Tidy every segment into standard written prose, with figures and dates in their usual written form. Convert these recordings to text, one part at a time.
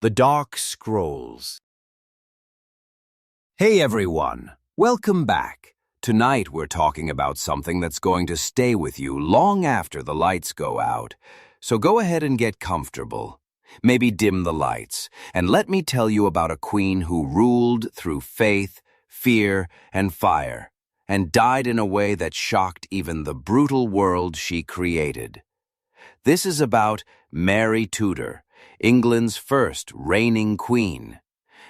The Dark Scrolls. Hey everyone, welcome back. Tonight we're talking about something that's going to stay with you long after the lights go out. So go ahead and get comfortable. Maybe dim the lights, and let me tell you about a queen who ruled through faith, fear, and fire, and died in a way that shocked even the brutal world she created. This is about Mary Tudor, England's first reigning queen.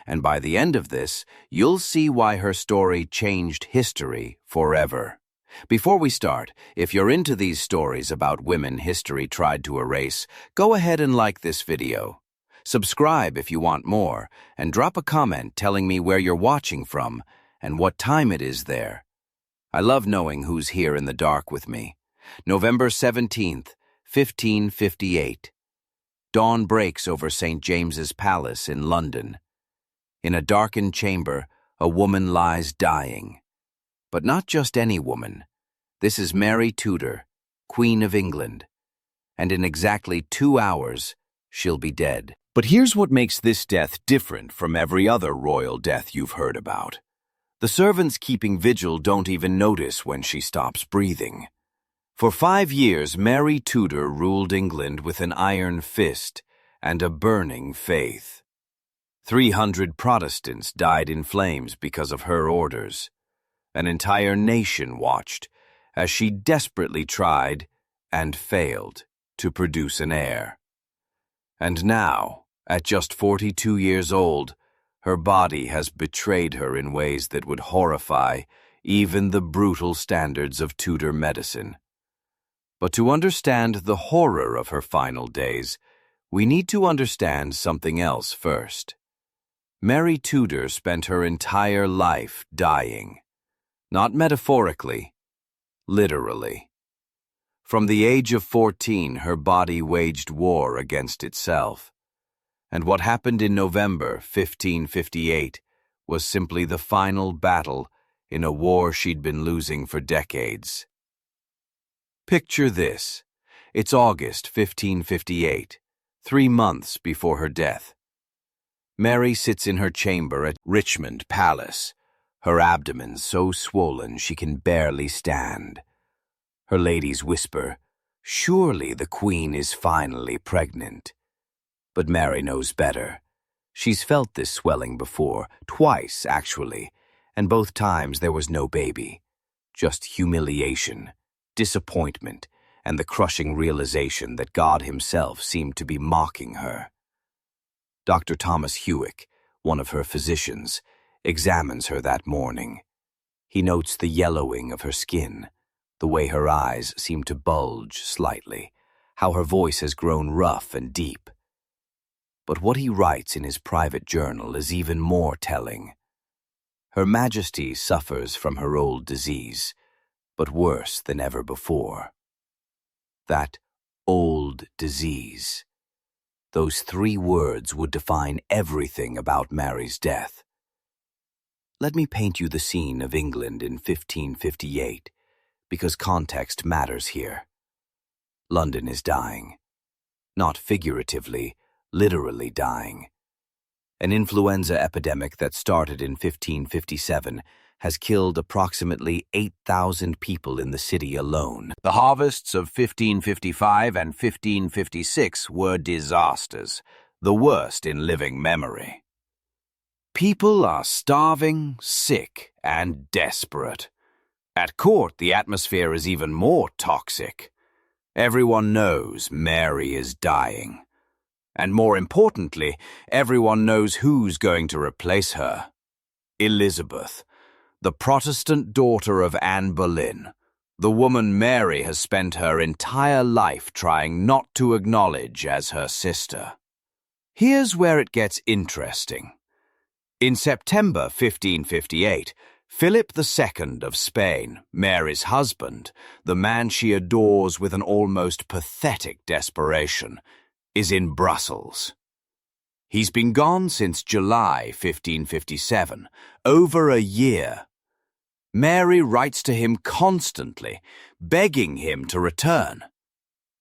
And by the end of this, you'll see why her story changed history forever. Before we start, if you're into these stories about women history tried to erase, go ahead and like this video. Subscribe if you want more, and drop a comment telling me where you're watching from and what time it is there. I love knowing who's here in the dark with me. November 17th, 1558. Dawn breaks over St. James's Palace in London. In a darkened chamber, a woman lies dying. But not just any woman. This is Mary Tudor, Queen of England. And in exactly 2 hours, she'll be dead. But here's what makes this death different from every other royal death you've heard about. The servants keeping vigil don't even notice when she stops breathing. For 5 years, Mary Tudor ruled England with an iron fist and a burning faith. 300 Protestants died in flames because of her orders. An entire nation watched as she desperately tried and failed to produce an heir. And now, at just 42 years old, her body has betrayed her in ways that would horrify even the brutal standards of Tudor medicine. But to understand the horror of her final days, we need to understand something else first. Mary Tudor spent her entire life dying. Not metaphorically, literally. From the age of 14, her body waged war against itself. And what happened in November 1558 was simply the final battle in a war she'd been losing for decades. Picture this. It's August 1558, 3 months before her death. Mary sits in her chamber at Richmond Palace, her abdomen so swollen she can barely stand. Her ladies whisper, "Surely the Queen is finally pregnant." But Mary knows better. She's felt this swelling before, twice actually, and both times there was no baby. Just humiliation, disappointment, and the crushing realization that God himself seemed to be mocking her. Dr. Thomas Hewick, one of her physicians, examines her that morning. He notes the yellowing of her skin, the way her eyes seem to bulge slightly, how her voice has grown rough and deep. But what he writes in his private journal is even more telling. Her Majesty suffers from her old disease, but worse than ever before. That old disease. Those 3 words would define everything about Mary's death. Let me paint you the scene of England in 1558, because context matters here. London is dying. Not figuratively, literally dying. An influenza epidemic that started in 1557 has killed approximately 8,000 people in the city alone. The harvests of 1555 and 1556 were disasters, the worst in living memory. People are starving, sick, and desperate. At court, the atmosphere is even more toxic. Everyone knows Mary is dying. And more importantly, everyone knows who's going to replace her. Elizabeth, the Protestant daughter of Anne Boleyn, the woman Mary has spent her entire life trying not to acknowledge as her sister. Here's where it gets interesting. In September 1558, Philip II of Spain, Mary's husband, the man she adores with an almost pathetic desperation, is in Brussels. He's been gone since July 1557, over a year. Mary writes to him constantly, begging him to return.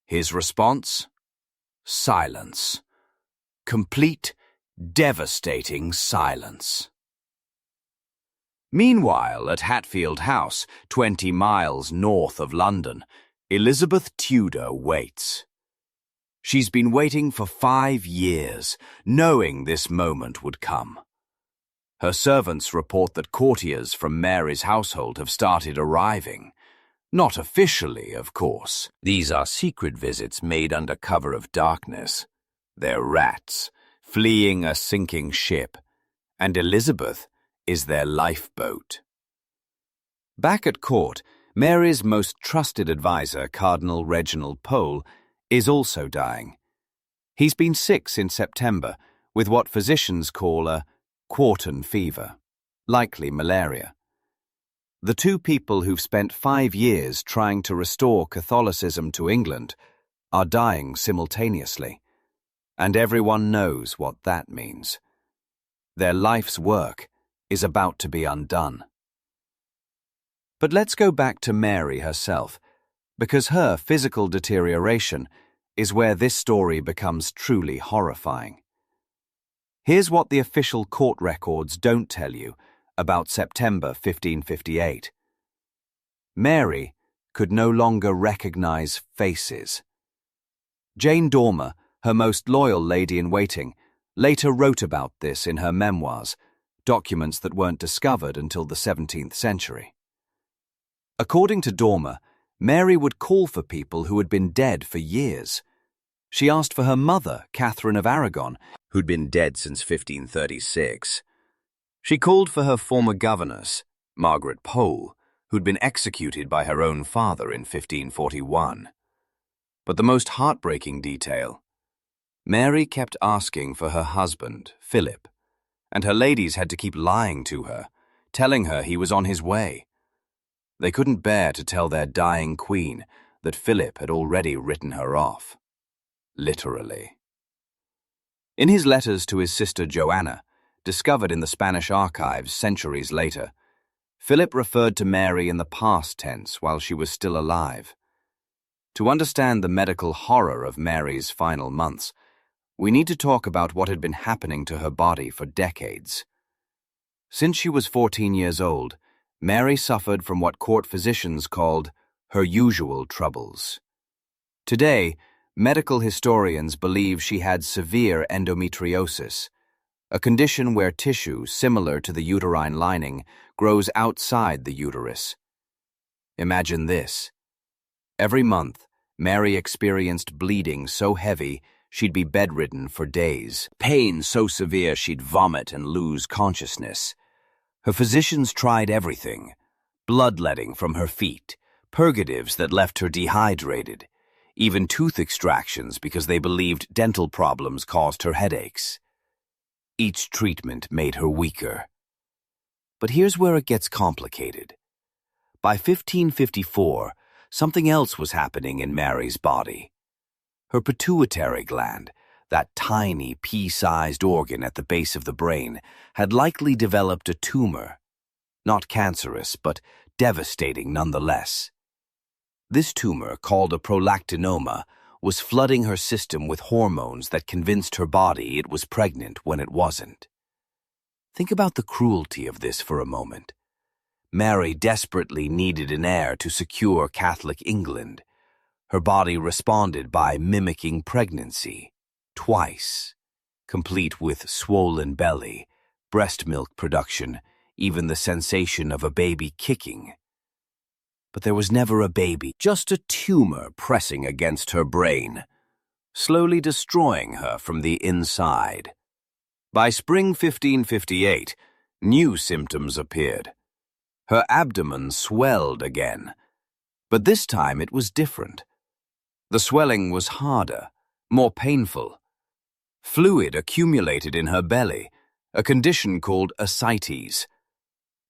His response? Silence. Complete Devastating silence. Meanwhile, at Hatfield House, 20 miles north of London, Elizabeth Tudor waits. She's been waiting for 5 years, knowing this moment would come. Her servants report that courtiers from Mary's household have started arriving. Not officially, of course. These are secret visits made under cover of darkness. They're rats, fleeing a sinking ship, and Elizabeth is their lifeboat. Back at court, Mary's most trusted advisor, Cardinal Reginald Pole, is also dying. He's been sick since September, with what physicians call a quartan fever, likely malaria. The two people who've spent 5 years trying to restore Catholicism to England are dying simultaneously, and everyone knows what that means. Their life's work is about to be undone. But let's go back to Mary herself, because her physical deterioration is where this story becomes truly horrifying. Here's what the official court records don't tell you about September 1558. Mary could no longer recognize faces. Jane Dormer, her most loyal lady-in-waiting, later wrote about this in her memoirs, documents that weren't discovered until the 17th century. According to Dormer, Mary would call for people who had been dead for years. She asked for her mother, Catherine of Aragon, who'd been dead since 1536. She called for her former governess, Margaret Pole, who'd been executed by her own father in 1541. But the most heartbreaking detail: Mary kept asking for her husband, Philip, and her ladies had to keep lying to her, telling her he was on his way. They couldn't bear to tell their dying queen that Philip had already written her off. Literally. In his letters to his sister Joanna, discovered in the Spanish archives centuries later, Philip referred to Mary in the past tense while she was still alive. To understand the medical horror of Mary's final months, we need to talk about what had been happening to her body for decades. Since she was 14 years old, Mary suffered from what court physicians called her usual troubles. Today, medical historians believe she had severe endometriosis, a condition where tissue similar to the uterine lining grows outside the uterus. Imagine this. Every month, Mary experienced bleeding so heavy she'd be bedridden for days, pain so severe she'd vomit and lose consciousness. Her physicians tried everything: bloodletting from her feet, purgatives that left her dehydrated, even tooth extractions because they believed dental problems caused her headaches. Each treatment made her weaker. But here's where it gets complicated. By 1554, something else was happening in Mary's body. Her pituitary gland, that tiny pea-sized organ at the base of the brain, had likely developed a tumor. Not cancerous, but devastating nonetheless. This tumor, called a prolactinoma, was flooding her system with hormones that convinced her body it was pregnant when it wasn't. Think about the cruelty of this for a moment. Mary desperately needed an heir to secure Catholic England. Her body responded by mimicking pregnancy, twice, complete with swollen belly, breast milk production, even the sensation of a baby kicking. But there was never a baby, just a tumor pressing against her brain, slowly destroying her from the inside. By spring 1558, new symptoms appeared. Her abdomen swelled again, but this time it was different. The swelling was harder, more painful. Fluid accumulated in her belly, a condition called ascites.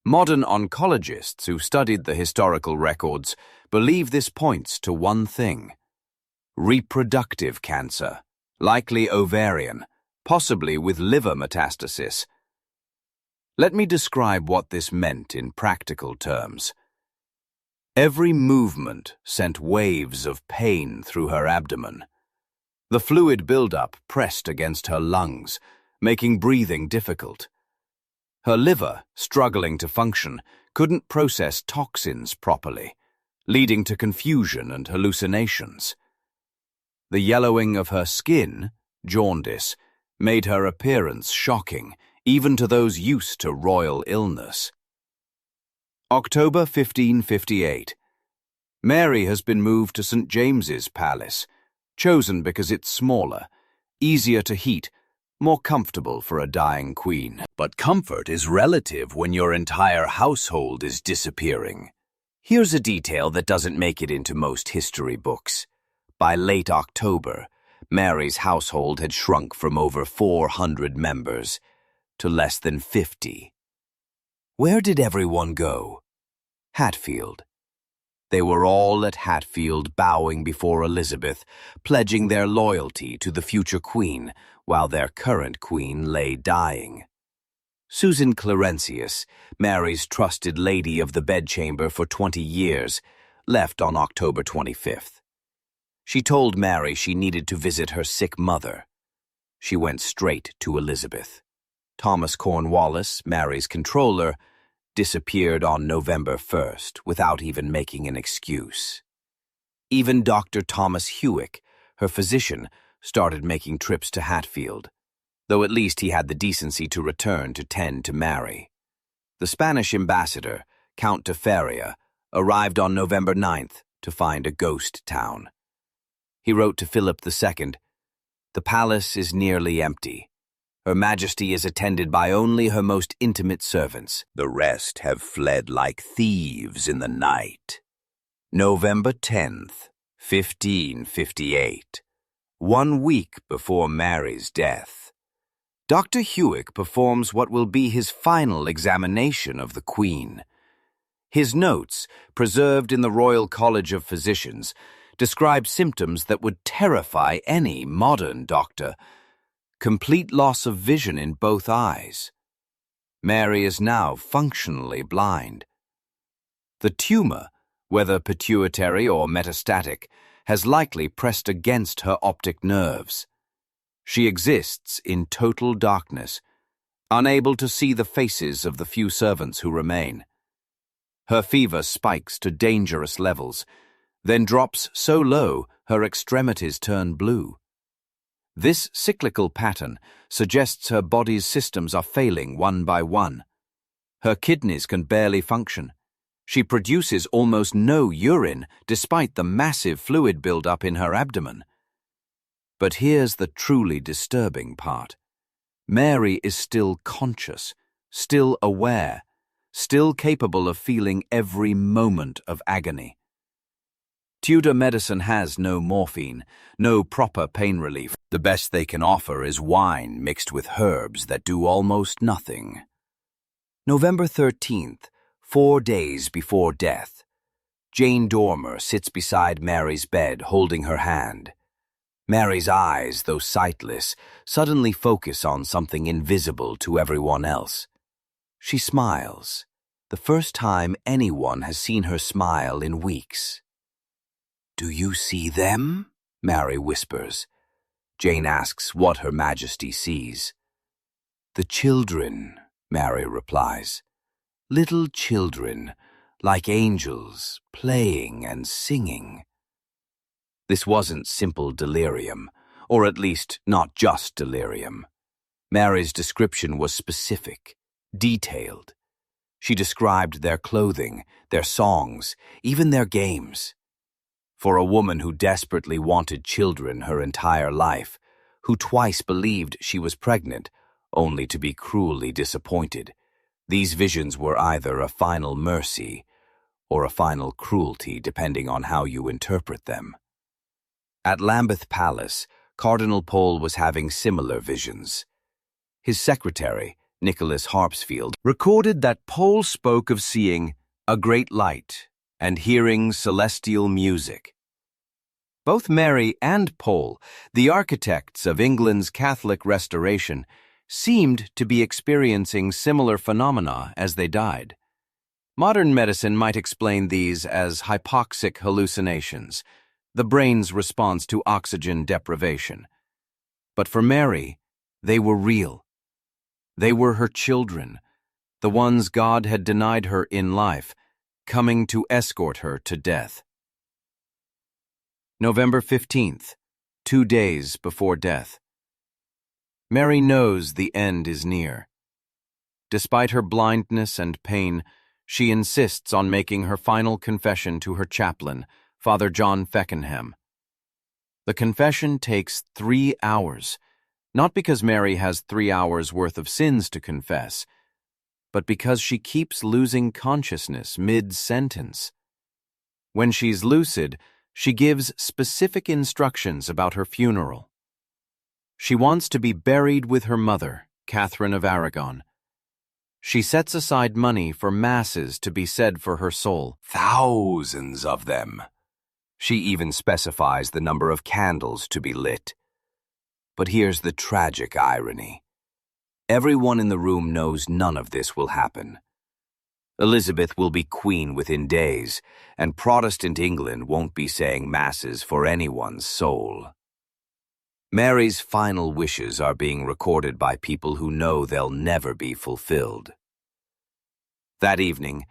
Modern oncologists who studied the historical records believe this points to one thing: reproductive cancer, likely ovarian, possibly with liver metastasis. Let me describe what this meant in practical terms. Every movement sent waves of pain through her abdomen. The fluid buildup pressed against her lungs, making breathing difficult. Her liver, struggling to function, couldn't process toxins properly, leading to confusion and hallucinations. The yellowing of her skin, jaundice, made her appearance shocking, even to those used to royal illness. October 1558. Mary has been moved to St. James's Palace, chosen because it's smaller, easier to heat, more comfortable for a dying queen. But comfort is relative when your entire household is disappearing. Here's a detail that doesn't make it into most history books. By late October, Mary's household had shrunk from over 400 members to less than 50. Where did everyone go? Hatfield. They were all at Hatfield bowing before Elizabeth, pledging their loyalty to the future queen while their current queen lay dying. Susan Clarentius, Mary's trusted lady of the bedchamber for 20 years, left on October 25th. She told Mary she needed to visit her sick mother. She went straight to Elizabeth. Thomas Cornwallis, Mary's controller, disappeared on November 1st without even making an excuse. Even Dr. Thomas Hewick, her physician, started making trips to Hatfield, though at least he had the decency to return to tend to Mary. The Spanish ambassador, Count de Feria, arrived on November 9th to find a ghost town. He wrote to Philip II, "The palace is nearly empty. Her Majesty is attended by only her most intimate servants. The rest have fled like thieves in the night." November 10th, 1558. 1 week before Mary's death. Dr. Hewick performs what will be his final examination of the Queen. His notes, preserved in the Royal College of Physicians, describe symptoms that would terrify any modern doctor. Complete loss of vision in both eyes. Mary is now functionally blind. The tumor, whether pituitary or metastatic, has likely pressed against her optic nerves. She exists in total darkness, unable to see the faces of the few servants who remain. Her fever spikes to dangerous levels, then drops so low her extremities turn blue. This cyclical pattern suggests her body's systems are failing one by one. Her kidneys can barely function. She produces almost no urine despite the massive fluid buildup in her abdomen. But here's the truly disturbing part. Mary is still conscious, still aware, still capable of feeling every moment of agony. Tudor medicine has no morphine, no proper pain relief. The best they can offer is wine mixed with herbs that do almost nothing. November 13th, 4 days before death. Jane Dormer sits beside Mary's bed, holding her hand. Mary's eyes, though sightless, suddenly focus on something invisible to everyone else. She smiles, the first time anyone has seen her smile in weeks. "Do you see them?" Mary whispers. Jane asks what Her Majesty sees. "The children," Mary replies. "Little children, like angels, playing and singing." This wasn't simple delirium, or at least not just delirium. Mary's description was specific, detailed. She described their clothing, their songs, even their games. For a woman who desperately wanted children her entire life, who twice believed she was pregnant, only to be cruelly disappointed, these visions were either a final mercy or a final cruelty, depending on how you interpret them. At Lambeth Palace, Cardinal Pole was having similar visions. His secretary, Nicholas Harpsfield, recorded that Pole spoke of seeing a great light and hearing celestial music. Both Mary and Pole, the architects of England's Catholic Restoration, seemed to be experiencing similar phenomena as they died. Modern medicine might explain these as hypoxic hallucinations, the brain's response to oxygen deprivation. But for Mary, they were real. They were her children, the ones God had denied her in life, coming to escort her to death. November 15th, 2 days before death. Mary knows the end is near. Despite her blindness and pain, she insists on making her final confession to her chaplain, Father John Feckenham. The confession takes 3 hours, not because Mary has 3 hours worth of sins to confess, but because she keeps losing consciousness mid-sentence. When she's lucid, she gives specific instructions about her funeral. She wants to be buried with her mother, Catherine of Aragon. She sets aside money for masses to be said for her soul. Thousands of them. She even specifies the number of candles to be lit. But here's the tragic irony. Everyone in the room knows none of this will happen. Elizabeth will be queen within days, and Protestant England won't be saying masses for anyone's soul. Mary's final wishes are being recorded by people who know they'll never be fulfilled. That evening,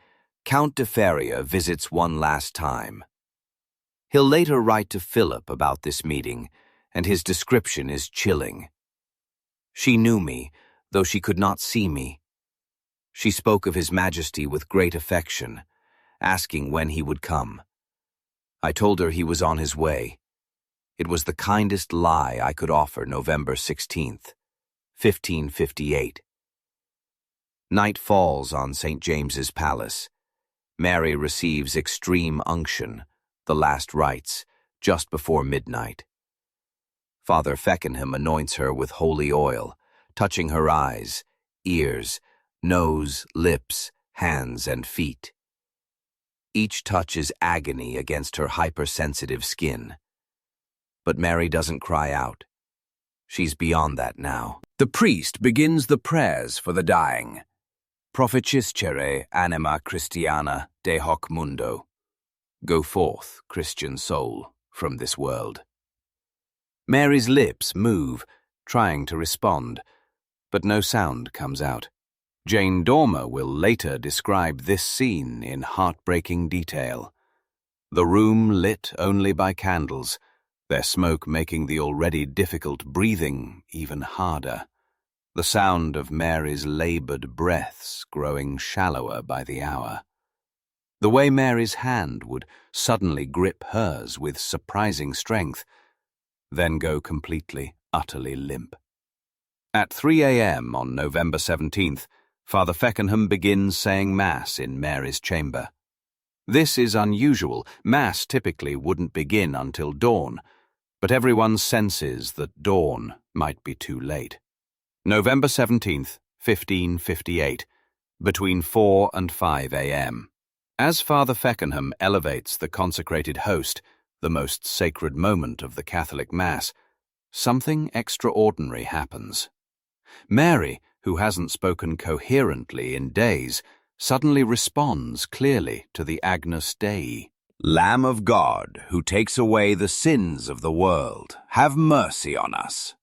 Count de Feria visits one last time. He'll later write to Philip about this meeting, and his description is chilling. She knew me, though she could not see me. She spoke of His Majesty with great affection, asking when he would come. I told her he was on his way. It was the kindest lie I could offer November 16th, 1558. Night falls on St. James's Palace. Mary receives extreme unction, the last rites, just before midnight. Father Feckenham anoints her with holy oil, touching her eyes, ears, nose, lips, hands, and feet. Each touch is agony against her hypersensitive skin. But Mary doesn't cry out. She's beyond that now. The priest begins the prayers for the dying. Proficiscere anima Christiana de hoc mundo. Go forth, Christian soul, from this world. Mary's lips move, trying to respond, but no sound comes out. Jane Dormer will later describe this scene in heartbreaking detail. The room lit only by candles, their smoke making the already difficult breathing even harder. The sound of Mary's labored breaths growing shallower by the hour. The way Mary's hand would suddenly grip hers with surprising strength, then go completely, utterly limp. At 3 a.m. on November 17th, Father Feckenham begins saying Mass in Mary's chamber. This is unusual. Mass typically wouldn't begin until dawn, but everyone senses that dawn might be too late. November 17th, 1558, between 4 and 5 a.m. As Father Feckenham elevates the consecrated host, the most sacred moment of the Catholic Mass, something extraordinary happens. Mary, who hasn't spoken coherently in days, suddenly responds clearly to the Agnus Dei. Lamb of God, who takes away the sins of the world, have mercy on us.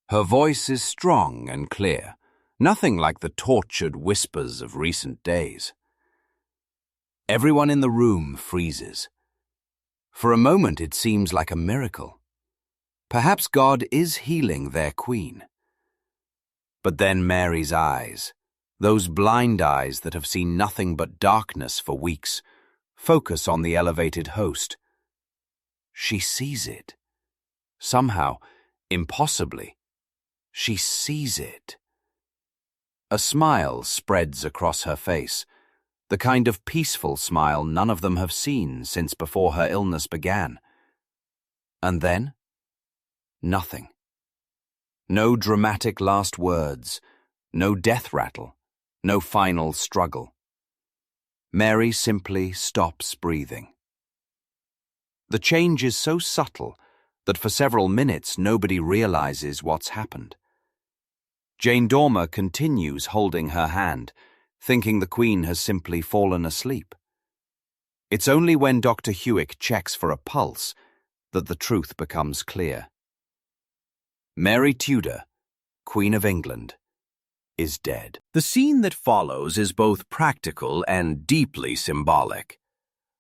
Her voice is strong and clear, nothing like the tortured whispers of recent days. Everyone in the room freezes. For a moment it seems like a miracle. Perhaps God is healing their queen. But then Mary's eyes, those blind eyes that have seen nothing but darkness for weeks, focus on the elevated host. She sees it. Somehow, impossibly, she sees it. A smile spreads across her face, the kind of peaceful smile none of them have seen since before her illness began. And then, nothing. No dramatic last words, no death rattle, no final struggle. Mary simply stops breathing. The change is so subtle that for several minutes nobody realizes what's happened. Jane Dormer continues holding her hand, thinking the Queen has simply fallen asleep. It's only when Dr. Hewick checks for a pulse that the truth becomes clear. Mary Tudor, Queen of England, is dead. The scene that follows is both practical and deeply symbolic.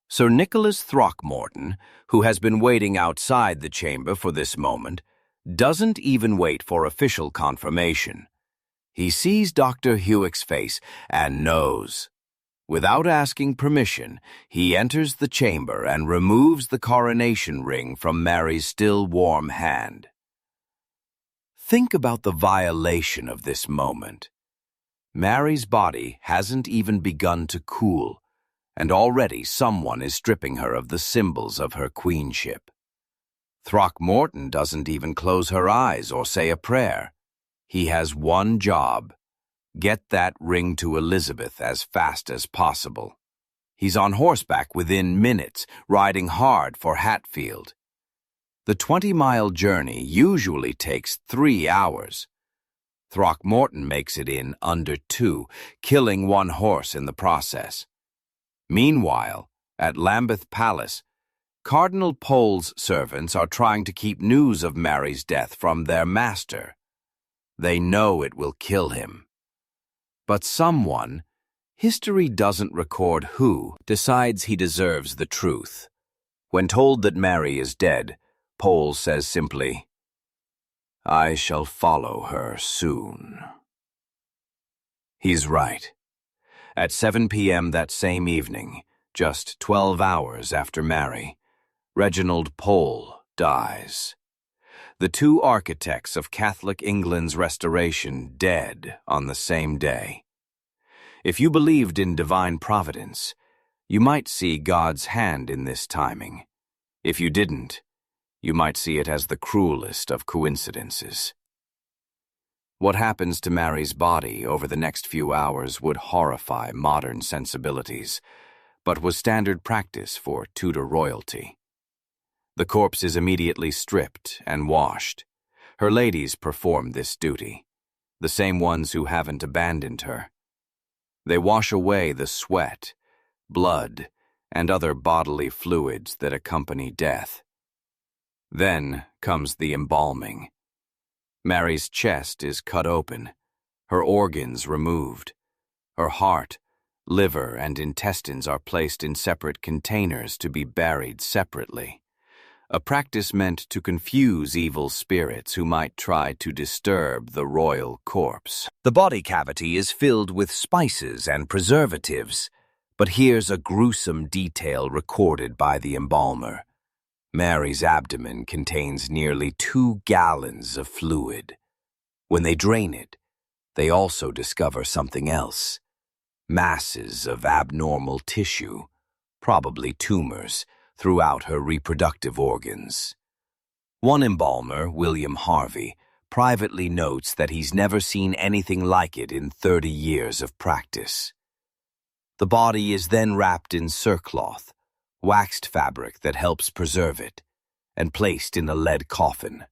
Sir Nicholas Throckmorton, who has been waiting outside the chamber for this moment, doesn't even wait for official confirmation. He sees Dr. Hewick's face and knows. Without asking permission, he enters the chamber and removes the coronation ring from Mary's still warm hand. Think about the violation of this moment. Mary's body hasn't even begun to cool, and already someone is stripping her of the symbols of her queenship. Throckmorton doesn't even close her eyes or say a prayer. He has one job: get that ring to Elizabeth as fast as possible. He's on horseback within minutes, riding hard for Hatfield. The 20-mile journey usually takes 3 hours. Throckmorton makes it in under 2, killing 1 horse in the process. Meanwhile, at Lambeth Palace, Cardinal Pole's servants are trying to keep news of Mary's death from their master. They know it will kill him. But someone, history doesn't record who, decides he deserves the truth. When told that Mary is dead, Pole says simply, "I shall follow her soon." He's right. At 7 p.m. that same evening, just 12 hours after Mary, Reginald Pole dies. The 2 architects of Catholic England's restoration dead on the same day. If you believed in divine providence, you might see God's hand in this timing. If you didn't, you might see it as the cruelest of coincidences. What happens to Mary's body over the next few hours would horrify modern sensibilities, but was standard practice for Tudor royalty. The corpse is immediately stripped and washed. Her ladies perform this duty, the same ones who haven't abandoned her. They wash away the sweat, blood, and other bodily fluids that accompany death. Then comes the embalming. Mary's chest is cut open, her organs removed. Her heart, liver, and intestines are placed in separate containers to be buried separately, a practice meant to confuse evil spirits who might try to disturb the royal corpse. The body cavity is filled with spices and preservatives, but here's a gruesome detail recorded by the embalmer. Mary's abdomen contains nearly 2 gallons of fluid. When they drain it, they also discover something else: masses of abnormal tissue, probably tumors, throughout her reproductive organs. One embalmer, William Harvey, privately notes that he's never seen anything like it in 30 years of practice. The body is then wrapped in cerecloth, waxed fabric that helps preserve it, and placed in a lead coffin.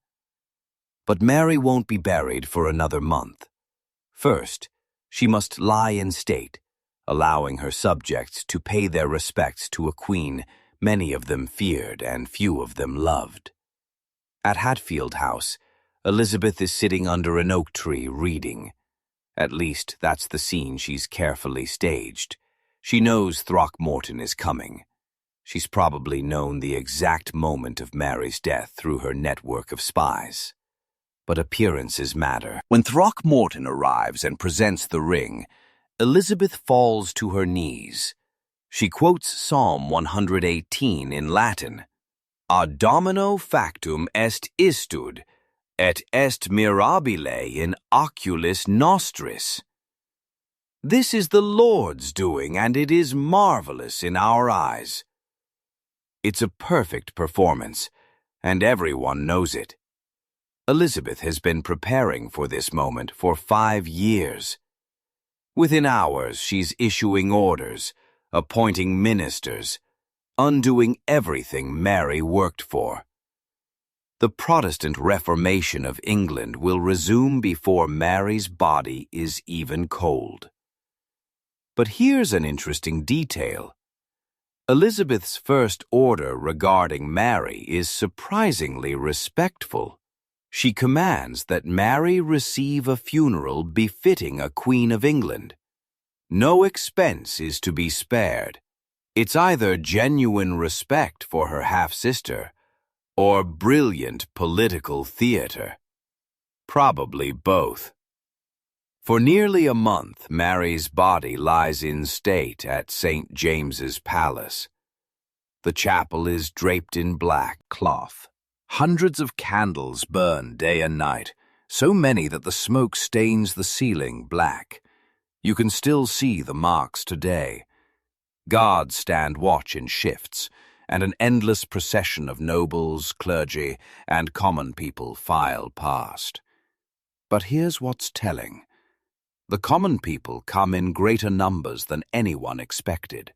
But Mary won't be buried for another month. First, she must lie in state, allowing her subjects to pay their respects to a queen many of them feared and few of them loved. At Hatfield House, Elizabeth is sitting under an oak tree reading. At least that's the scene she's carefully staged. She knows Throckmorton is coming. She's probably known the exact moment of Mary's death through her network of spies. But appearances matter. When Throckmorton arrives and presents the ring, Elizabeth falls to her knees. She quotes Psalm 118 in Latin. Ad domino factum est istud, et est mirabile in oculis nostris. This is the Lord's doing, and it is marvelous in our eyes. It's a perfect performance, and everyone knows it. Elizabeth has been preparing for this moment for 5 years. Within hours, she's issuing orders, appointing ministers, undoing everything Mary worked for. The Protestant Reformation of England will resume before Mary's body is even cold. But here's an interesting detail. Elizabeth's first order regarding Mary is surprisingly respectful. She commands that Mary receive a funeral befitting a Queen of England. No expense is to be spared. It's either genuine respect for her half-sister or brilliant political theater. Probably both. For nearly a month, Mary's body lies in state at St. James's Palace. The chapel is draped in black cloth. Hundreds of candles burn day and night, so many that the smoke stains the ceiling black. You can still see the marks today. Guards stand watch in shifts, and an endless procession of nobles, clergy, and common people file past. But here's what's telling. The common people come in greater numbers than anyone expected.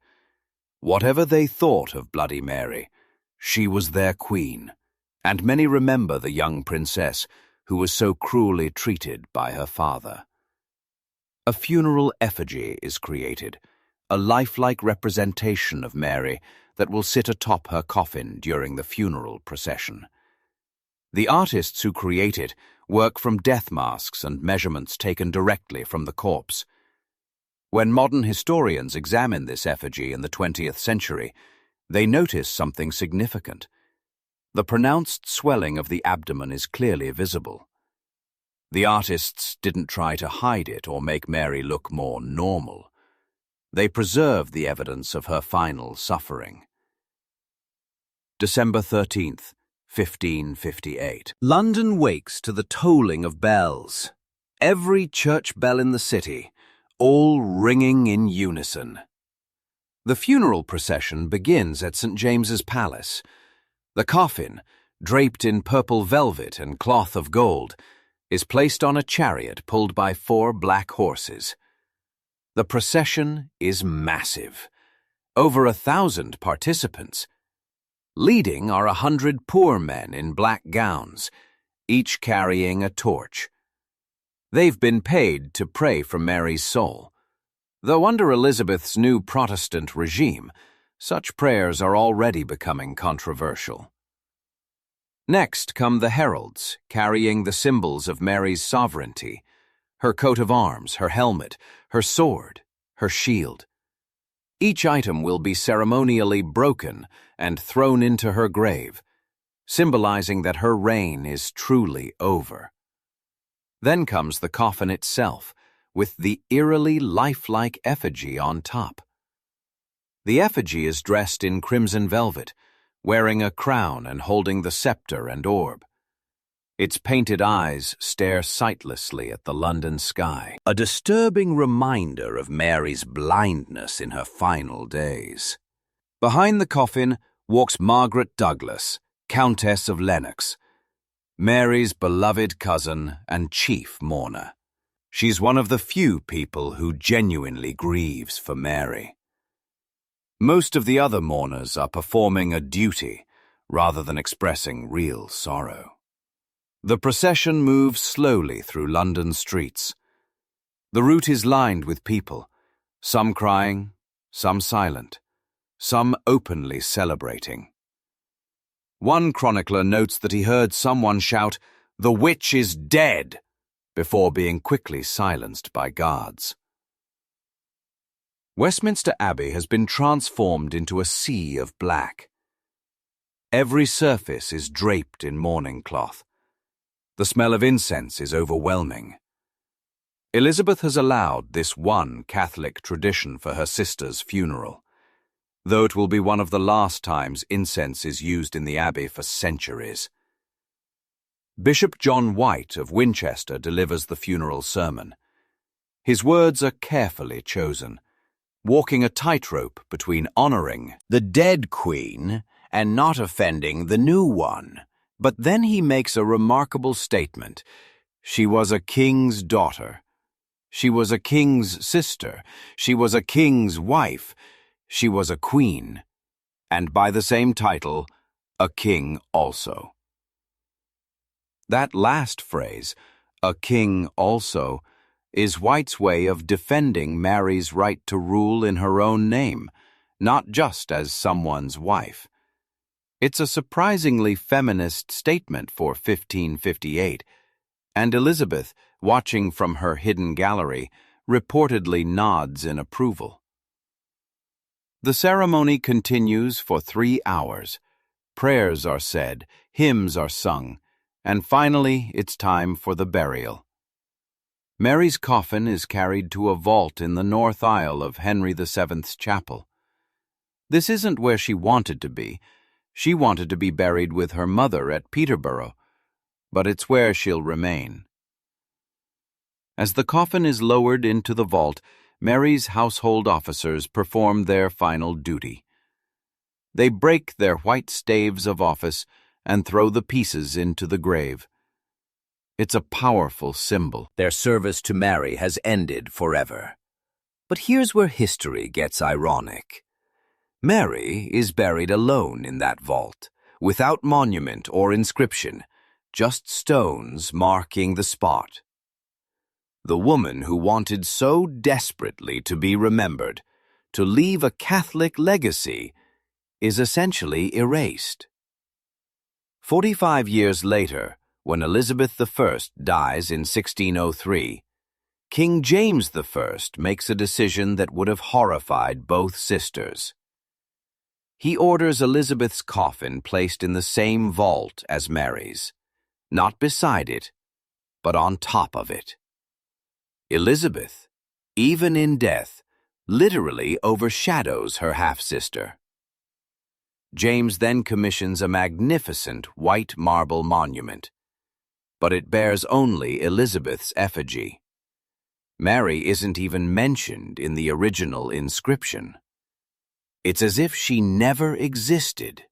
Whatever they thought of Bloody Mary, she was their queen, and many remember the young princess who was so cruelly treated by her father. A funeral effigy is created, a lifelike representation of Mary that will sit atop her coffin during the funeral procession. The artists who create it work from death masks and measurements taken directly from the corpse. When modern historians examine this effigy in the 20th century, they notice something significant. The pronounced swelling of the abdomen is clearly visible. The artists didn't try to hide it or make Mary look more normal. They preserved the evidence of her final suffering. December 13th, 1558. London wakes to the tolling of bells. Every church bell in the city, all ringing in unison. The funeral procession begins at St. James's Palace. The coffin, draped in purple velvet and cloth of gold, is placed on a chariot pulled by 4 black horses. The procession is massive. Over 1,000 participants. Leading are 100 poor men in black gowns, each carrying a torch. They've been paid to pray for Mary's soul. Though under Elizabeth's new Protestant regime, such prayers are already becoming controversial. Next come the heralds, carrying the symbols of Mary's sovereignty, her coat of arms, her helmet, her sword, her shield. Each item will be ceremonially broken and thrown into her grave, symbolizing that her reign is truly over. Then comes the coffin itself, with the eerily lifelike effigy on top. The effigy is dressed in crimson velvet, wearing a crown and holding the scepter and orb. Its painted eyes stare sightlessly at the London sky, a disturbing reminder of Mary's blindness in her final days. Behind the coffin walks Margaret Douglas, Countess of Lennox, Mary's beloved cousin and chief mourner. She's one of the few people who genuinely grieves for Mary. Most of the other mourners are performing a duty rather than expressing real sorrow. The procession moves slowly through London streets. The route is lined with people, some crying, some silent, some openly celebrating. One chronicler notes that he heard someone shout, "The witch is dead!" before being quickly silenced by guards. Westminster Abbey has been transformed into a sea of black. Every surface is draped in mourning cloth. The smell of incense is overwhelming. Elizabeth has allowed this one Catholic tradition for her sister's funeral, though it will be one of the last times incense is used in the Abbey for centuries. Bishop John White of Winchester delivers the funeral sermon. His words are carefully chosen, walking a tightrope between honoring the dead queen and not offending the new one. But then he makes a remarkable statement. She was a king's daughter. She was a king's sister. She was a king's wife. She was a queen. And by the same title, a king also. That last phrase, a king also, is White's way of defending Mary's right to rule in her own name, not just as someone's wife. It's a surprisingly feminist statement for 1558, and Elizabeth, watching from her hidden gallery, reportedly nods in approval. The ceremony continues for 3 hours. Prayers are said, hymns are sung, and finally it's time for the burial. Mary's coffin is carried to a vault in the north aisle of Henry VII's chapel. This isn't where she wanted to be. She wanted to be buried with her mother at Peterborough, but it's where she'll remain. As the coffin is lowered into the vault, Mary's household officers perform their final duty. They break their white staves of office and throw the pieces into the grave. It's a powerful symbol. Their service to Mary has ended forever. But here's where history gets ironic. Mary is buried alone in that vault, without monument or inscription, just stones marking the spot. The woman who wanted so desperately to be remembered, to leave a Catholic legacy, is essentially erased. 45 years later, when Elizabeth I dies in 1603, King James I makes a decision that would have horrified both sisters. He orders Elizabeth's coffin placed in the same vault as Mary's, not beside it, but on top of it. Elizabeth, even in death, literally overshadows her half-sister. James then commissions a magnificent white marble monument, but it bears only Elizabeth's effigy. Mary isn't even mentioned in the original inscription. It's as if she never existed.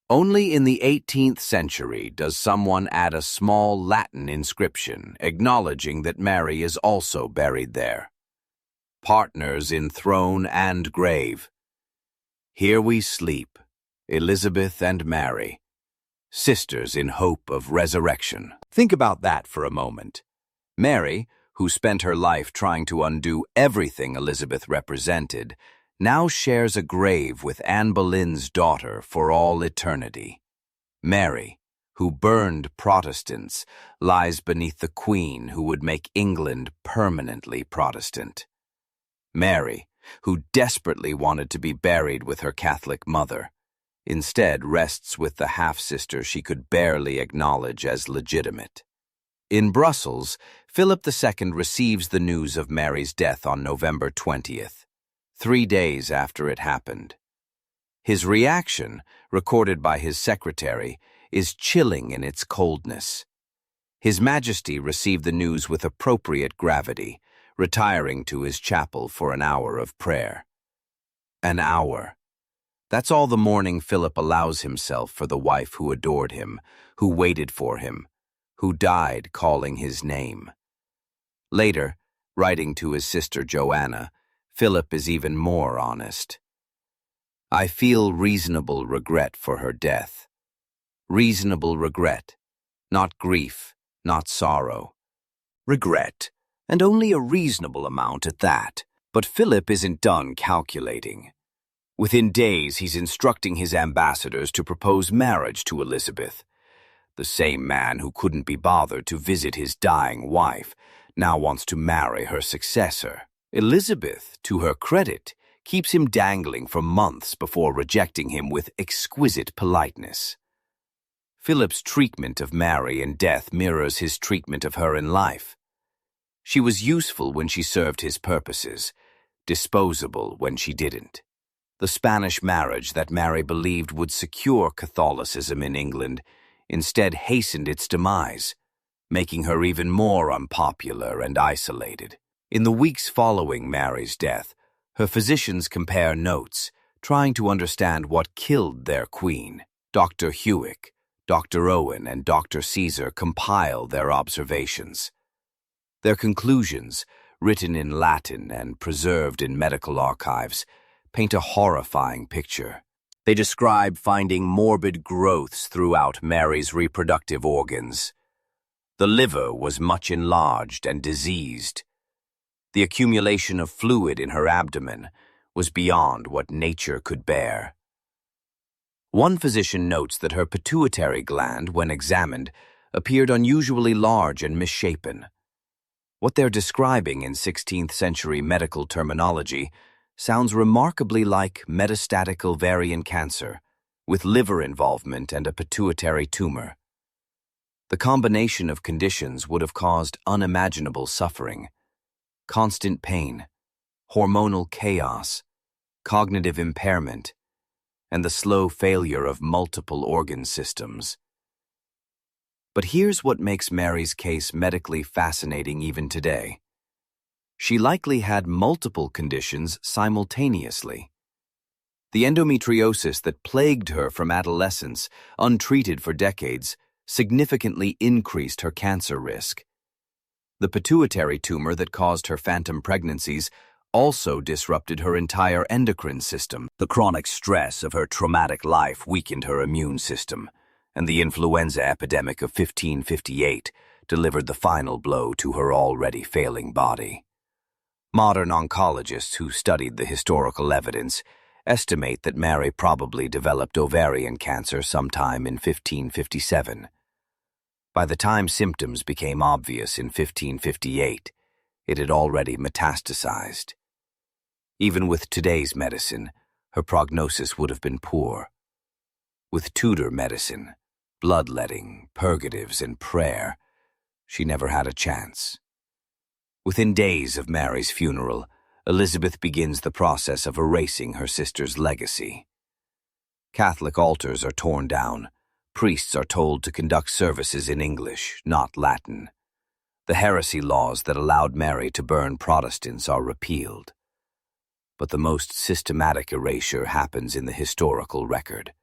Only in the 18th century does someone add a small Latin inscription acknowledging that Mary is also buried there. Partners in throne and grave. Here we sleep, Elizabeth and Mary, sisters in hope of resurrection. Think about that for a moment. Mary, who spent her life trying to undo everything Elizabeth represented, now shares a grave with Anne Boleyn's daughter for all eternity. Mary, who burned Protestants, lies beneath the Queen who would make England permanently Protestant. Mary, who desperately wanted to be buried with her Catholic mother, instead rests with the half-sister she could barely acknowledge as legitimate. In Brussels, Philip II receives the news of Mary's death on November 20th, 3 days after it happened. His reaction, recorded by his secretary, is chilling in its coldness. His Majesty received the news with appropriate gravity, retiring to his chapel for an hour of prayer. An hour. That's all the morning Philip allows himself for the wife who adored him, who waited for him, who died calling his name. Later, writing to his sister Joanna, Philip is even more honest. I feel reasonable regret for her death. Reasonable regret, not grief, not sorrow. Regret, and only a reasonable amount at that. But Philip isn't done calculating. Within days, he's instructing his ambassadors to propose marriage to Elizabeth. The same man who couldn't be bothered to visit his dying wife now wants to marry her successor. Elizabeth, to her credit, keeps him dangling for months before rejecting him with exquisite politeness. Philip's treatment of Mary in death mirrors his treatment of her in life. She was useful when she served his purposes, disposable when she didn't. The Spanish marriage that Mary believed would secure Catholicism in England instead hastened its demise, making her even more unpopular and isolated. In the weeks following Mary's death, her physicians compare notes, trying to understand what killed their queen. Dr. Hewick, Dr. Owen, and Dr. Caesar compile their observations. Their conclusions, written in Latin and preserved in medical archives, paint a horrifying picture. They describe finding morbid growths throughout Mary's reproductive organs. The liver was much enlarged and diseased. The accumulation of fluid in her abdomen was beyond what nature could bear. One physician notes that her pituitary gland, when examined, appeared unusually large and misshapen. What they're describing in 16th century medical terminology sounds remarkably like metastatic ovarian cancer, with liver involvement and a pituitary tumor. The combination of conditions would have caused unimaginable suffering, constant pain, hormonal chaos, cognitive impairment, and the slow failure of multiple organ systems. But here's what makes Mary's case medically fascinating even today. She likely had multiple conditions simultaneously. The endometriosis that plagued her from adolescence, untreated for decades, significantly increased her cancer risk. The pituitary tumor that caused her phantom pregnancies also disrupted her entire endocrine system. The chronic stress of her traumatic life weakened her immune system, and the influenza epidemic of 1558 delivered the final blow to her already failing body. Modern oncologists who studied the historical evidence estimate that Mary probably developed ovarian cancer sometime in 1557. By the time symptoms became obvious in 1558, it had already metastasized. Even with today's medicine, her prognosis would have been poor. With Tudor medicine, bloodletting, purgatives, and prayer, she never had a chance. Within days of Mary's funeral, Elizabeth begins the process of erasing her sister's legacy. Catholic altars are torn down. Priests are told to conduct services in English, not Latin. The heresy laws that allowed Mary to burn Protestants are repealed. But the most systematic erasure happens in the historical record.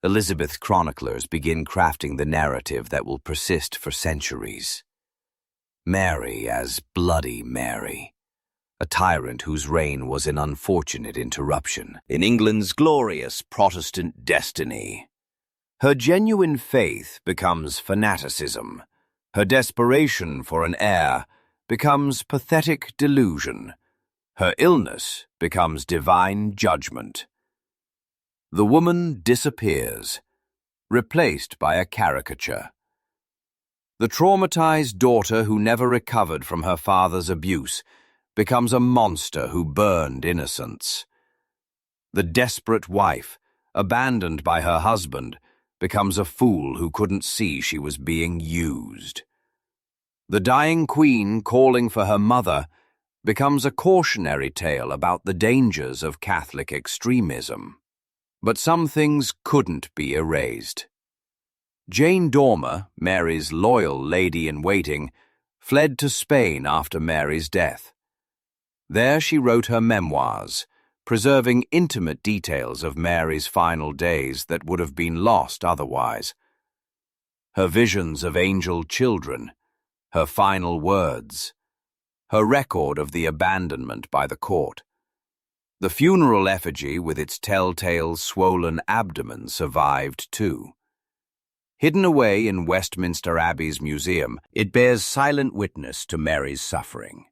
Elizabeth's chroniclers begin crafting the narrative that will persist for centuries. Mary as Bloody Mary, a tyrant whose reign was an unfortunate interruption in England's glorious Protestant destiny. Her genuine faith becomes fanaticism. Her desperation for an heir becomes pathetic delusion. Her illness becomes divine judgment. The woman disappears, replaced by a caricature. The traumatized daughter who never recovered from her father's abuse becomes a monster who burned innocents. The desperate wife, abandoned by her husband, becomes a fool who couldn't see she was being used. The dying queen calling for her mother becomes a cautionary tale about the dangers of Catholic extremism. But some things couldn't be erased. Jane Dormer, Mary's loyal lady-in-waiting, fled to Spain after Mary's death. There she wrote her memoirs, preserving intimate details of Mary's final days that would have been lost otherwise. Her visions of angel children, her final words, her record of the abandonment by the court. The funeral effigy with its telltale swollen abdomen survived too. Hidden away in Westminster Abbey's museum, it bears silent witness to Mary's suffering.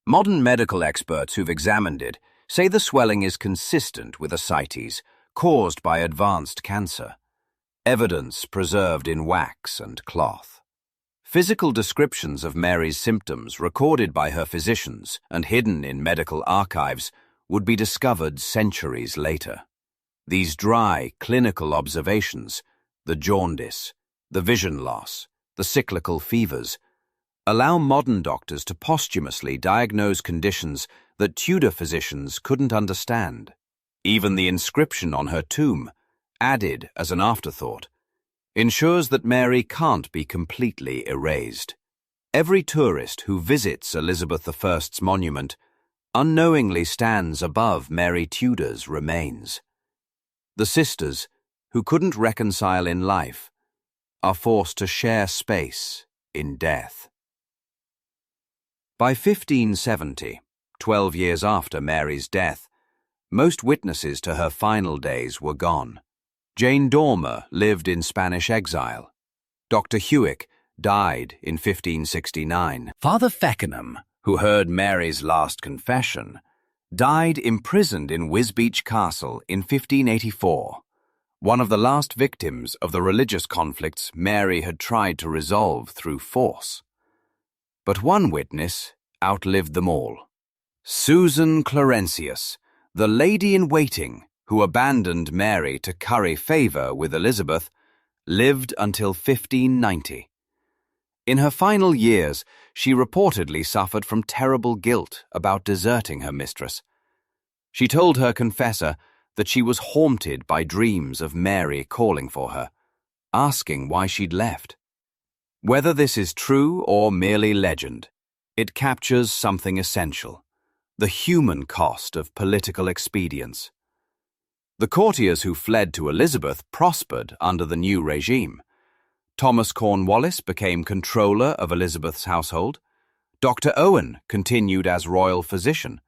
Modern medical experts who've examined it say the swelling is consistent with ascites caused by advanced cancer, evidence preserved in wax and cloth. Physical descriptions of Mary's symptoms recorded by her physicians and hidden in medical archives would be discovered centuries later. These dry, clinical observations, the jaundice, the vision loss, the cyclical fevers, allow modern doctors to posthumously diagnose conditions that Tudor physicians couldn't understand. Even the inscription on her tomb, added as an afterthought, ensures that Mary can't be completely erased. Every tourist who visits Elizabeth I's monument unknowingly stands above Mary Tudor's remains. The sisters, who couldn't reconcile in life, are forced to share space in death. By 1570, 12 years after Mary's death, most witnesses to her final days were gone. Jane Dormer lived in Spanish exile. Dr. Hewick died in 1569. Father Feckenham, who heard Mary's last confession, died imprisoned in Wisbeach Castle in 1584. one of the last victims of the religious conflicts Mary had tried to resolve through force. But one witness outlived them all. Susan Clarentius, the lady-in-waiting who abandoned Mary to curry favor with Elizabeth, lived until 1590. In her final years, she reportedly suffered from terrible guilt about deserting her mistress. She told her confessor that she was haunted by dreams of Mary calling for her, asking why she'd left. Whether this is true or merely legend, it captures something essential: the human cost of political expedience. The courtiers who fled to Elizabeth prospered under the new regime. Thomas Cornwallis became controller of Elizabeth's household. Dr. Owen continued as royal physician.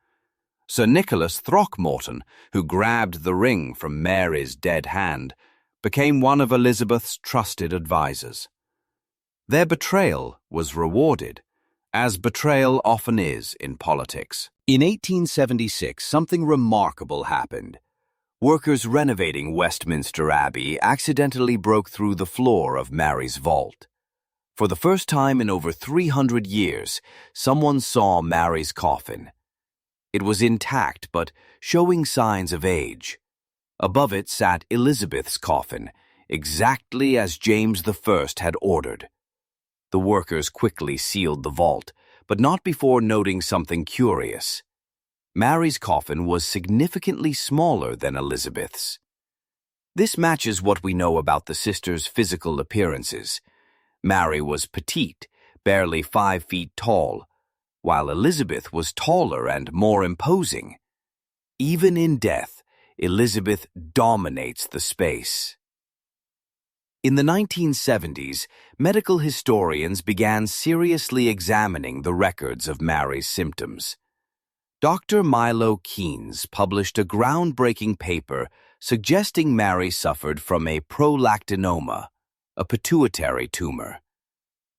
Sir Nicholas Throckmorton, who grabbed the ring from Mary's dead hand, became one of Elizabeth's trusted advisers. Their betrayal was rewarded, as betrayal often is in politics. In 1876, something remarkable happened. Workers renovating Westminster Abbey accidentally broke through the floor of Mary's vault. For the first time in over 300 years, someone saw Mary's coffin. It was intact but showing signs of age. Above it sat Elizabeth's coffin, exactly as James I had ordered. The workers quickly sealed the vault, but not before noting something curious. Mary's coffin was significantly smaller than Elizabeth's. This matches what we know about the sisters' physical appearances. Mary was petite, barely 5 feet tall, while Elizabeth was taller and more imposing. Even in death, Elizabeth dominates the space. In the 1970s, medical historians began seriously examining the records of Mary's symptoms. Dr. Milo Keynes published a groundbreaking paper suggesting Mary suffered from a prolactinoma, a pituitary tumor.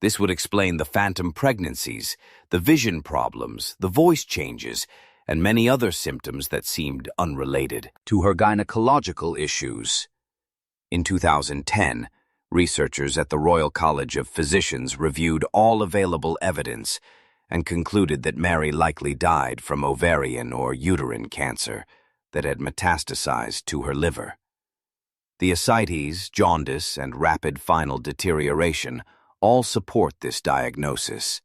This would explain the phantom pregnancies, the vision problems, the voice changes, and many other symptoms that seemed unrelated to her gynecological issues. In 2010, researchers at the Royal College of Physicians reviewed all available evidence and concluded that Mary likely died from ovarian or uterine cancer that had metastasized to her liver. The ascites, jaundice, and rapid final deterioration all support this diagnosis.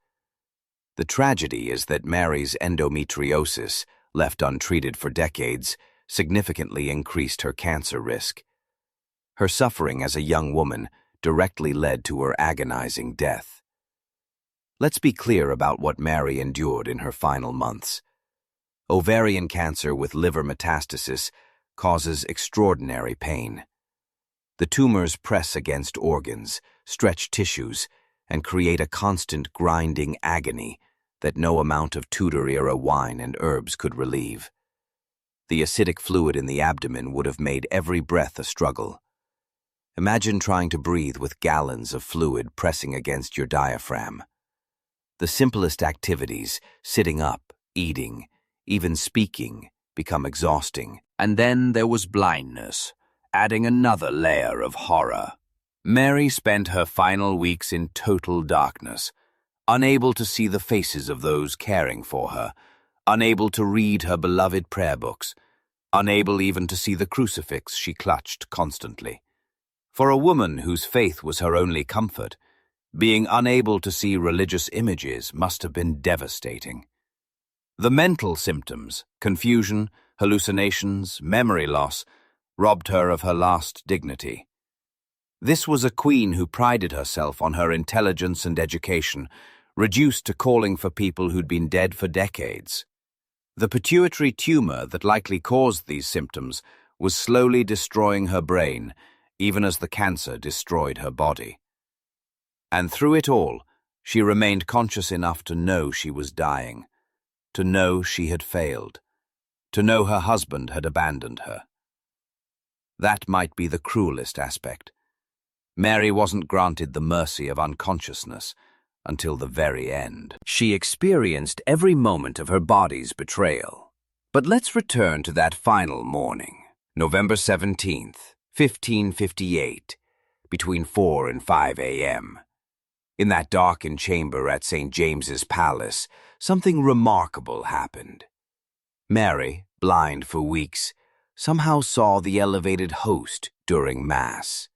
The tragedy is that Mary's endometriosis, left untreated for decades, significantly increased her cancer risk. Her suffering as a young woman directly led to her agonizing death. Let's be clear about what Mary endured in her final months. Ovarian cancer with liver metastasis causes extraordinary pain. The tumors press against organs, stretch tissues, and create a constant grinding agony that no amount of Tudor-era wine and herbs could relieve. The acidic fluid in the abdomen would have made every breath a struggle. Imagine trying to breathe with gallons of fluid pressing against your diaphragm. The simplest activities, sitting up, eating, even speaking, become exhausting. And then there was blindness, adding another layer of horror. Mary spent her final weeks in total darkness, unable to see the faces of those caring for her, unable to read her beloved prayer books, unable even to see the crucifix she clutched constantly. For a woman whose faith was her only comfort, being unable to see religious images must have been devastating. The mental symptoms, confusion, hallucinations, memory loss, robbed her of her last dignity. This was a queen who prided herself on her intelligence and education, reduced to calling for people who'd been dead for decades. The pituitary tumor that likely caused these symptoms was slowly destroying her brain, even as the cancer destroyed her body. And through it all, she remained conscious enough to know she was dying, to know she had failed, to know her husband had abandoned her. That might be the cruelest aspect. Mary wasn't granted the mercy of unconsciousness until the very end. She experienced every moment of her body's betrayal. But let's return to that final morning, November 17th, 1558, between 4 and 5 a.m. In that darkened chamber at St. James's Palace, something remarkable happened. Mary, blind for weeks, somehow saw the elevated host during Mass.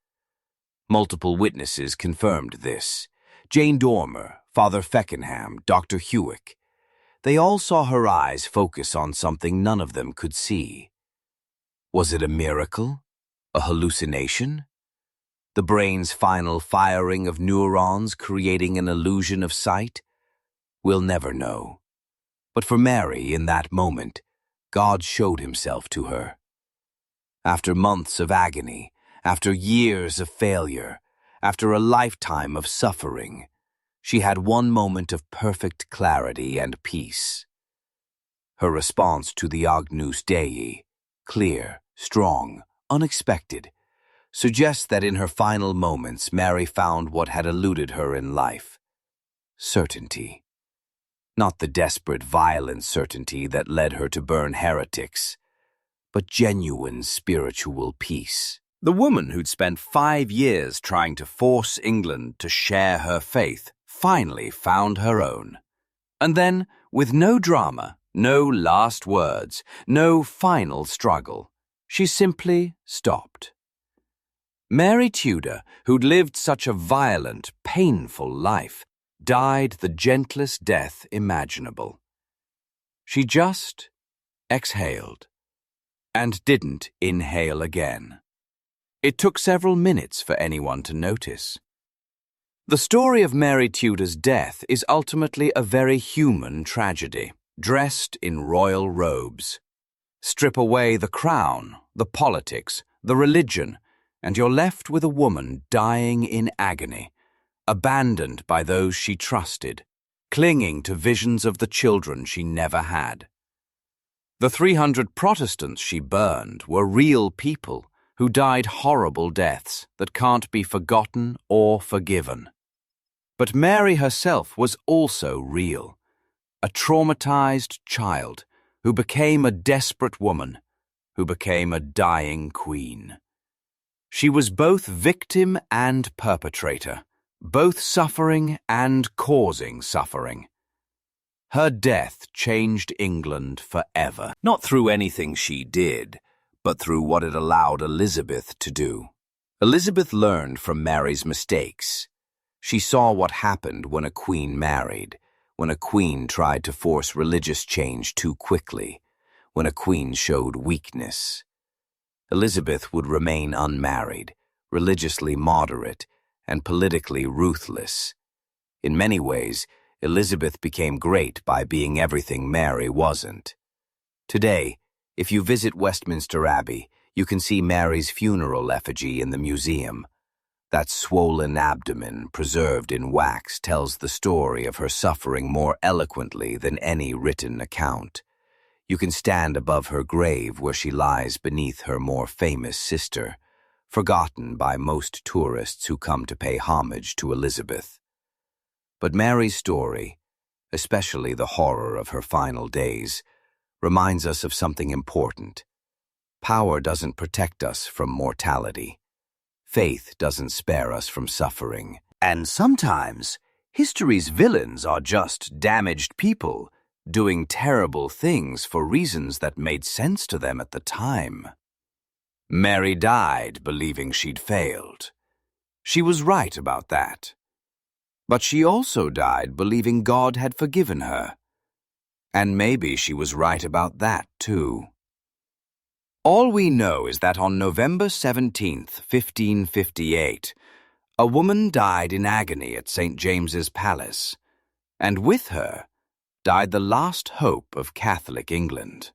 Multiple witnesses confirmed this. Jane Dormer, Father Feckenham, Dr. Hewick. They all saw her eyes focus on something none of them could see. Was it a miracle? A hallucination? The brain's final firing of neurons creating an illusion of sight? We'll never know. But for Mary, in that moment, God showed himself to her. After months of agony, after years of failure, after a lifetime of suffering, she had one moment of perfect clarity and peace. Her response to the Agnus Dei, clear, strong, unexpected, suggests that in her final moments Mary found what had eluded her in life: certainty. Not the desperate, violent certainty that led her to burn heretics, but genuine spiritual peace. The woman who'd spent 5 years trying to force England to share her faith finally found her own. And then, with no drama, no last words, no final struggle, she simply stopped. Mary Tudor, who'd lived such a violent, painful life, died the gentlest death imaginable. She just exhaled and didn't inhale again. It took several minutes for anyone to notice. The story of Mary Tudor's death is ultimately a very human tragedy, dressed in royal robes. Strip away the crown, the politics, the religion, and you're left with a woman dying in agony, abandoned by those she trusted, clinging to visions of the children she never had. The 300 Protestants she burned were real people who died horrible deaths that can't be forgotten or forgiven. But Mary herself was also real, a traumatized child who became a desperate woman, who became a dying queen. She was both victim and perpetrator, both suffering and causing suffering. Her death changed England forever, not through anything she did, but through what it allowed Elizabeth to do. Elizabeth learned from Mary's mistakes. She saw what happened when a queen married, when a queen tried to force religious change too quickly, when a queen showed weakness. Elizabeth would remain unmarried, religiously moderate, and politically ruthless. In many ways, Elizabeth became great by being everything Mary wasn't. Today, if you visit Westminster Abbey, you can see Mary's funeral effigy in the museum. That swollen abdomen, preserved in wax, tells the story of her suffering more eloquently than any written account. You can stand above her grave where she lies beneath her more famous sister, forgotten by most tourists who come to pay homage to Elizabeth. But Mary's story, especially the horror of her final days, reminds us of something important. Power doesn't protect us from mortality. Faith doesn't spare us from suffering. And sometimes, history's villains are just damaged people, doing terrible things for reasons that made sense to them at the time. Mary died believing she'd failed. She was right about that. But she also died believing God had forgiven her. And maybe she was right about that, too. All we know is that on November 17th, 1558, a woman died in agony at St. James's Palace, and with her died the last hope of Catholic England.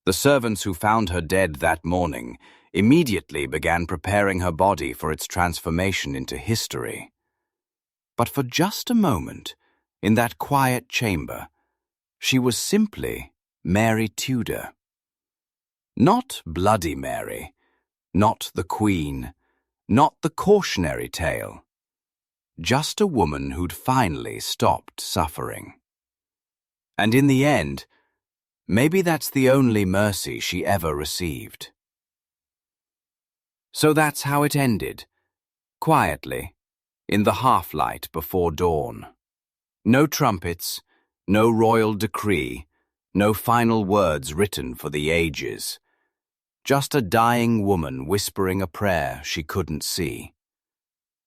The servants who found her dead that morning immediately began preparing her body for its transformation into history. But for just a moment, in that quiet chamber, she was simply Mary Tudor. Not Bloody Mary, not the Queen, not the cautionary tale. Just a woman who'd finally stopped suffering. And in the end, maybe that's the only mercy she ever received. So that's how it ended. Quietly, in the half-light before dawn. No trumpets, no royal decree, no final words written for the ages. Just a dying woman whispering a prayer she couldn't see.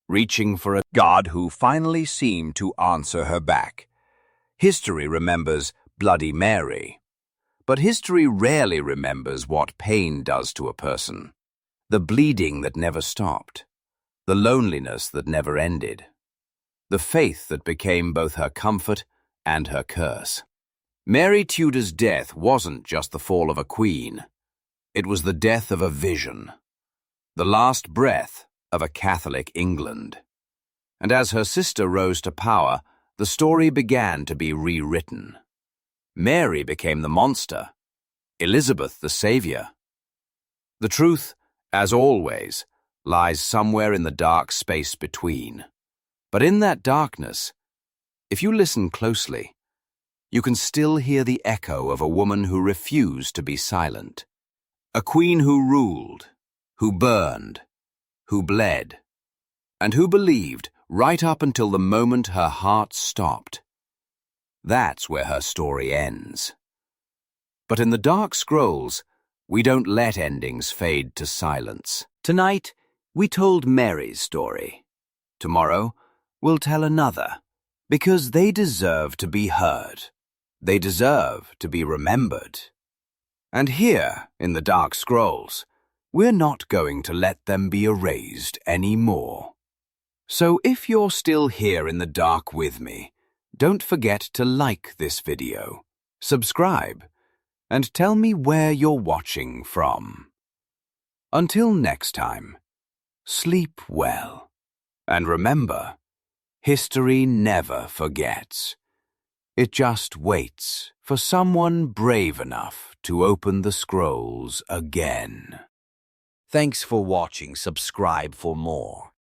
Reaching for a God who finally seemed to answer her back. History remembers Bloody Mary. But history rarely remembers what pain does to a person. The bleeding that never stopped. The loneliness that never ended. The faith that became both her comfort and her curse. Mary Tudor's death wasn't just the fall of a queen. It was the death of a vision. The last breath of a Catholic England. And as her sister rose to power, the story began to be rewritten. Mary became the monster, Elizabeth the savior. The truth, as always, lies somewhere in the dark space between. But in that darkness, if you listen closely, you can still hear the echo of a woman who refused to be silent. A queen who ruled, who burned, who bled, and who believed right up until the moment her heart stopped. That's where her story ends. But in the dark scrolls, we don't let endings fade to silence. Tonight, we told Mary's story. Tomorrow, we'll tell another, because they deserve to be heard. They deserve to be remembered. And here, in the dark scrolls, we're not going to let them be erased anymore. So if you're still here in the dark with me, don't forget to like this video, subscribe, and tell me where you're watching from. Until next time, sleep well. And remember, history never forgets. It just waits for someone brave enough to open the scrolls again. Thanks for watching. Subscribe for more.